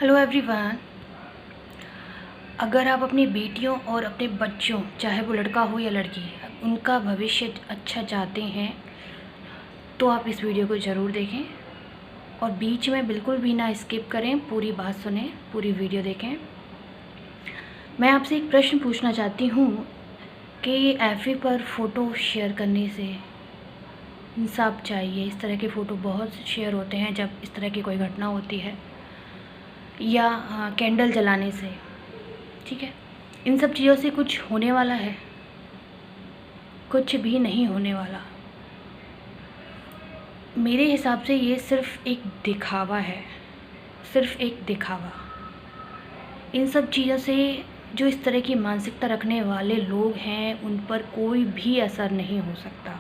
Hello everyone. अगर आप अपनी बेटियों और अपने बच्चों, चाहे वो लड़का हो या लड़की, उनका भविष्य अच्छा चाहते हैं तो आप इस वीडियो को ज़रूर देखें और बीच में बिल्कुल भी ना स्किप करें, पूरी बात सुनें, पूरी वीडियो देखें। मैं आपसे एक प्रश्न पूछना चाहती हूँ कि एफबी पर फ़ोटो शेयर करने से इंसाफ चाहिए। इस तरह के फ़ोटो बहुत शेयर होते हैं जब इस तरह की कोई घटना होती है, या कैंडल जलाने से। ठीक है, इन सब चीज़ों से कुछ होने वाला है? कुछ भी नहीं होने वाला। मेरे हिसाब से ये सिर्फ़ एक दिखावा है, सिर्फ़ एक दिखावा। इन सब चीज़ों से जो इस तरह की मानसिकता रखने वाले लोग हैं उन पर कोई भी असर नहीं हो सकता।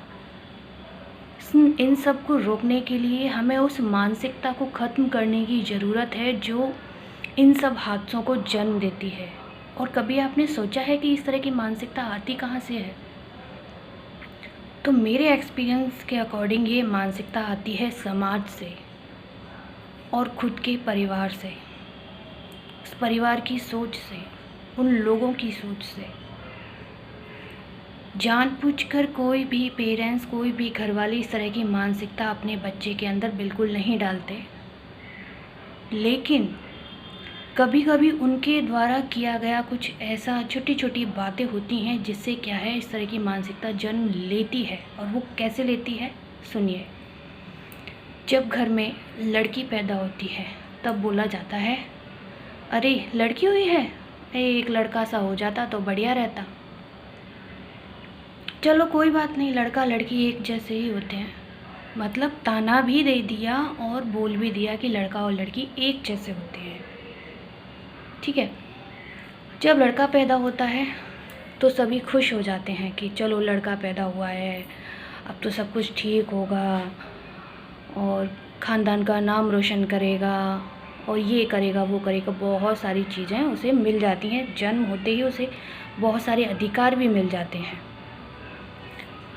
इन सब को रोकने के लिए हमें उस मानसिकता को ख़त्म करने की ज़रूरत है जो इन सब हादसों को जन्म देती है। और कभी आपने सोचा है कि इस तरह की मानसिकता आती कहाँ से है? तो मेरे एक्सपीरियंस के अकॉर्डिंग ये मानसिकता आती है समाज से और खुद के परिवार से, उस परिवार की सोच से, उन लोगों की सोच से। जानबूझकर कोई भी पेरेंट्स, कोई भी घरवाले इस तरह की मानसिकता अपने बच्चे के अंदर बिल्कुल नहीं डालते, लेकिन कभी कभी उनके द्वारा किया गया कुछ ऐसा छोटी छोटी बातें होती हैं जिससे क्या है, इस तरह की मानसिकता जन्म लेती है। और वो कैसे लेती है, सुनिए। जब घर में लड़की पैदा होती है तब बोला जाता है, अरे लड़की हुई है, एक लड़का सा हो जाता तो बढ़िया रहता। चलो कोई बात नहीं, लड़का लड़की एक जैसे ही होते हैं। मतलब ताना भी दे दिया और बोल भी दिया कि लड़का और लड़की एक जैसे होते हैं। ठीक है, जब लड़का पैदा होता है तो सभी खुश हो जाते हैं कि चलो लड़का पैदा हुआ है, अब तो सब कुछ ठीक होगा और ख़ानदान का नाम रोशन करेगा और ये करेगा वो करेगा। बहुत सारी चीज़ें उसे मिल जाती हैं, जन्म होते ही उसे बहुत सारे अधिकार भी मिल जाते हैं।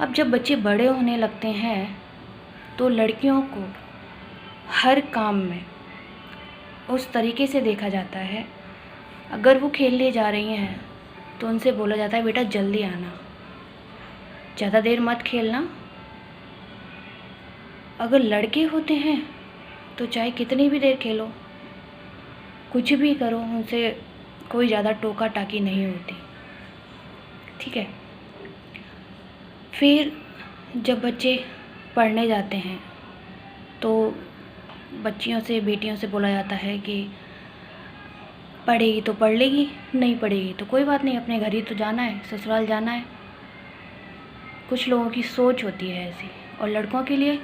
अब जब बच्चे बड़े होने लगते हैं तो लड़कियों को हर काम में उस तरीके से देखा जाता है। अगर वो खेलने जा रही हैं तो उनसे बोला जाता है, बेटा जल्दी आना, ज़्यादा देर मत खेलना। अगर लड़के होते हैं तो चाहे कितनी भी देर खेलो, कुछ भी करो, उनसे कोई ज़्यादा टोका टाकी नहीं होती। ठीक है, फिर जब बच्चे पढ़ने जाते हैं तो बच्चियों से, बेटियों से बोला जाता है कि पढ़ेगी तो पढ़ लेगी, नहीं पढ़ेगी तो कोई बात नहीं, अपने घर ही तो जाना है, ससुराल जाना है। कुछ लोगों की सोच होती है ऐसी। और लड़कों के लिए,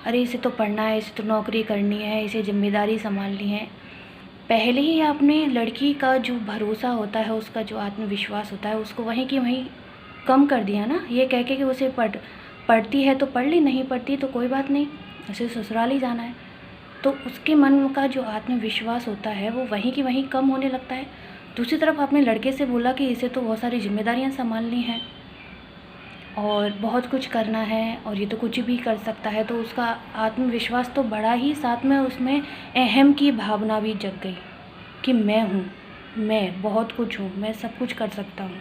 अरे इसे तो पढ़ना है, इसे तो नौकरी करनी है, इसे जिम्मेदारी संभालनी है। पहले ही आपने लड़की का जो भरोसा होता है, उसका जो आत्मविश्वास होता है, उसको वहीं की वहीं कम कर दिया ना, ये कह के कि उसे पढ़ती है तो पढ़ ली, नहीं पढ़ती तो कोई बात नहीं, उसे ससुराल ही जाना है। तो उसके मन का जो आत्मविश्वास होता है वो वहीं की वहीं कम होने लगता है। दूसरी तरफ आपने लड़के से बोला कि इसे तो बहुत सारी जिम्मेदारियां संभालनी हैं और बहुत कुछ करना है और ये तो कुछ भी कर सकता है, तो उसका आत्मविश्वास तो बढ़ा ही, साथ में उसमें अहम की भावना भी जग गई कि मैं हूँ, मैं बहुत कुछ हूँ, मैं सब कुछ कर सकता हूँ।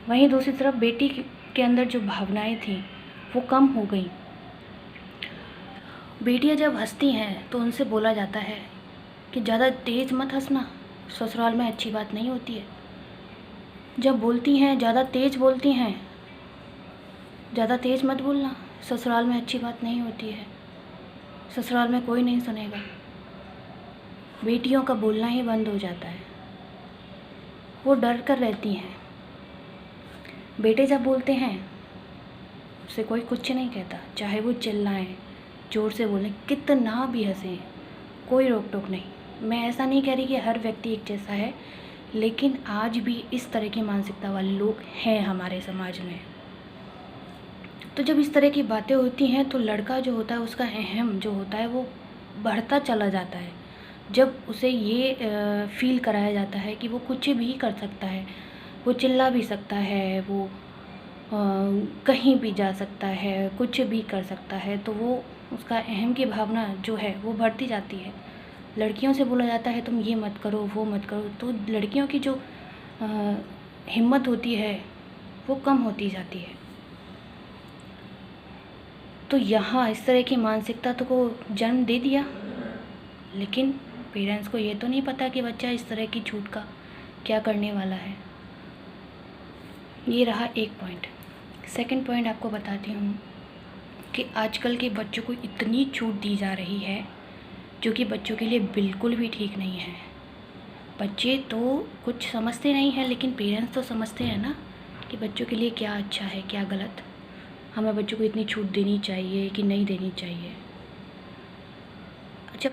वहीं दूसरी तरफ बेटी के अंदर जो भावनाएं थी वो कम हो गई। बेटियां जब हंसती हैं तो उनसे बोला जाता है कि ज़्यादा तेज़ मत हंसना, ससुराल में अच्छी बात नहीं होती है। जब बोलती हैं, ज़्यादा तेज़ बोलती हैं, ज़्यादा तेज़ मत बोलना, ससुराल में अच्छी बात नहीं होती है, ससुराल में कोई नहीं सुनेगा। बेटियों का बोलना ही बंद हो जाता है, वो डर कर रहती हैं। बेटे जब बोलते हैं उससे कोई कुछ नहीं कहता, चाहे वो चिल्लाएं, ज़ोर से बोलें, कितना भी हंसें, कोई रोक टोक नहीं। मैं ऐसा नहीं कह रही कि हर व्यक्ति एक जैसा है, लेकिन आज भी इस तरह की मानसिकता वाले लोग हैं हमारे समाज में। तो जब इस तरह की बातें होती हैं तो लड़का जो होता है, उसका अहम जो होता है वो बढ़ता चला जाता है। जब उसे ये फील कराया जाता है कि वो कुछ भी कर सकता है, वो चिल्ला भी सकता है, वो कहीं भी जा सकता है, कुछ भी कर सकता है, तो वो उसका अहम की भावना जो है वो बढ़ती जाती है। लड़कियों से बोला जाता है तुम ये मत करो, वो मत करो, तो लड़कियों की जो हिम्मत होती है वो कम होती जाती है। तो यहाँ इस तरह की मानसिकता तो को जन्म दे दिया, लेकिन पेरेंट्स को ये तो नहीं पता कि बच्चा इस तरह की छूट का क्या करने वाला है। ये रहा एक पॉइंट। सेकंड पॉइंट आपको बताती हूँ कि आजकल के बच्चों को इतनी छूट दी जा रही है जो कि बच्चों के लिए बिल्कुल भी ठीक नहीं है। बच्चे तो कुछ समझते नहीं हैं, लेकिन पेरेंट्स तो समझते हैं ना कि बच्चों के लिए क्या अच्छा है, क्या गलत। हमें बच्चों को इतनी छूट देनी चाहिए कि नहीं देनी चाहिए। अच्छा,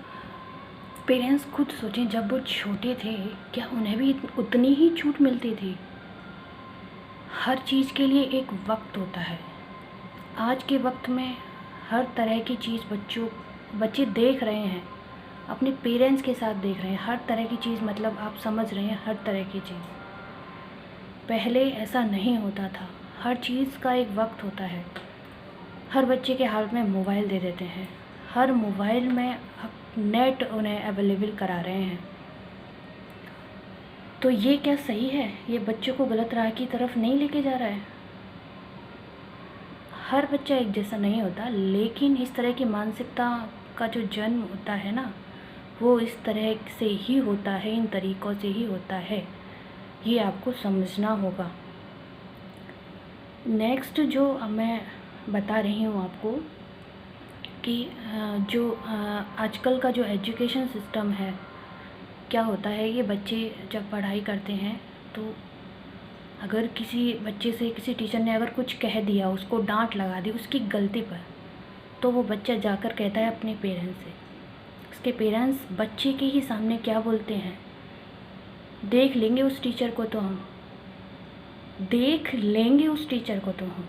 पेरेंट्स खुद सोचें, जब वो छोटे थे क्या उन्हें भी उतनी ही छूट मिलती थी? हर चीज़ के लिए एक वक्त होता है। आज के वक्त में हर तरह की चीज़ बच्चे देख रहे हैं, अपने पेरेंट्स के साथ देख रहे हैं। हर तरह की चीज़, मतलब आप समझ रहे हैं, हर तरह की चीज़। पहले ऐसा नहीं होता था। हर चीज़ का एक वक्त होता है। हर बच्चे के हाथ में मोबाइल दे देते हैं, हर मोबाइल में अब नेट उन्हें अवेलेबल करा रहे हैं। तो ये क्या सही है? ये बच्चों को गलत राह की तरफ नहीं लेके जा रहा है? हर बच्चा एक जैसा नहीं होता, लेकिन इस तरह की मानसिकता का जो जन्म होता है ना, वो इस तरह से ही होता है, इन तरीक़ों से ही होता है। ये आपको समझना होगा। नेक्स्ट जो मैं बता रही हूँ आपको कि जो आजकल का जो एजुकेशन सिस्टम है, क्या होता है, ये बच्चे जब पढ़ाई करते हैं तो अगर किसी बच्चे से किसी टीचर ने अगर कुछ कह दिया, उसको डांट लगा दी उसकी गलती पर, तो वो बच्चा जाकर कहता है अपने पेरेंट्स से। उसके पेरेंट्स बच्चे के ही सामने क्या बोलते हैं, देख लेंगे उस टीचर को तो हम, देख लेंगे उस टीचर को तो हम।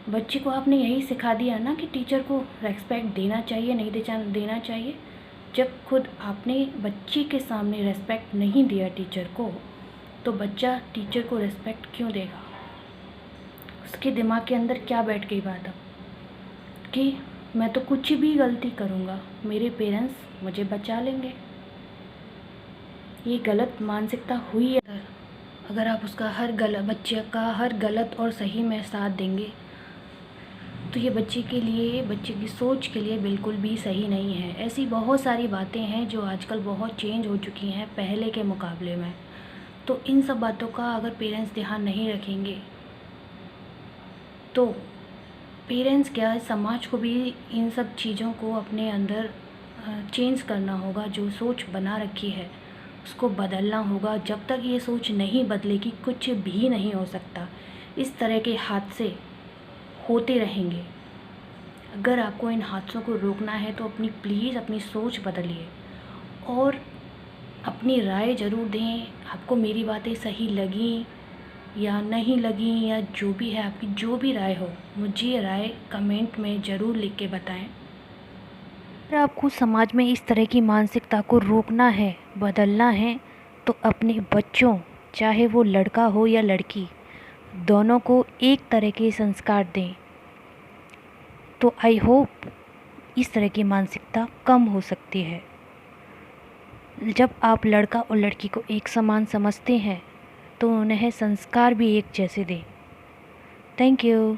बच्चे को आपने यही सिखा दिया ना कि टीचर को रेस्पेक्ट देना चाहिए, नहीं देना चाहिए। जब खुद आपने बच्चे के सामने रेस्पेक्ट नहीं दिया टीचर को, तो बच्चा टीचर को रेस्पेक्ट क्यों देगा? उसके दिमाग के अंदर क्या बैठ गई बात अब कि मैं तो कुछ भी गलती करूँगा, मेरे पेरेंट्स मुझे बचा लेंगे। ये गलत मानसिकता हुई है। अगर आप उसका बच्चे का हर गलत और सही में साथ देंगे तो ये बच्चे के लिए, बच्चे की सोच के लिए बिल्कुल भी सही नहीं है। ऐसी बहुत सारी बातें हैं जो आजकल बहुत चेंज हो चुकी हैं पहले के मुकाबले में। तो इन सब बातों का अगर पेरेंट्स ध्यान नहीं रखेंगे तो पेरेंट्स क्या, समाज को भी इन सब चीज़ों को अपने अंदर चेंज करना होगा। जो सोच बना रखी है उसको बदलना होगा। जब तक ये सोच नहीं बदलेगी कुछ भी नहीं हो सकता। इस तरह के हादसे होते रहेंगे। अगर आपको इन हादसों को रोकना है तो प्लीज़ अपनी सोच बदलिए और अपनी राय ज़रूर दें। आपको मेरी बातें सही लगी या नहीं लगी, या जो भी है, आपकी जो भी राय हो, मुझे राय कमेंट में ज़रूर लिख के बताएं। अगर आपको समाज में इस तरह की मानसिकता को रोकना है, बदलना है, तो अपने बच्चों, चाहे वो लड़का हो या लड़की, दोनों को एक तरह के संस्कार दें। तो आई होप इस तरह की मानसिकता कम हो सकती है। जब आप लड़का और लड़की को एक समान समझते हैं तो उन्हें संस्कार भी एक जैसे दें। Thank you.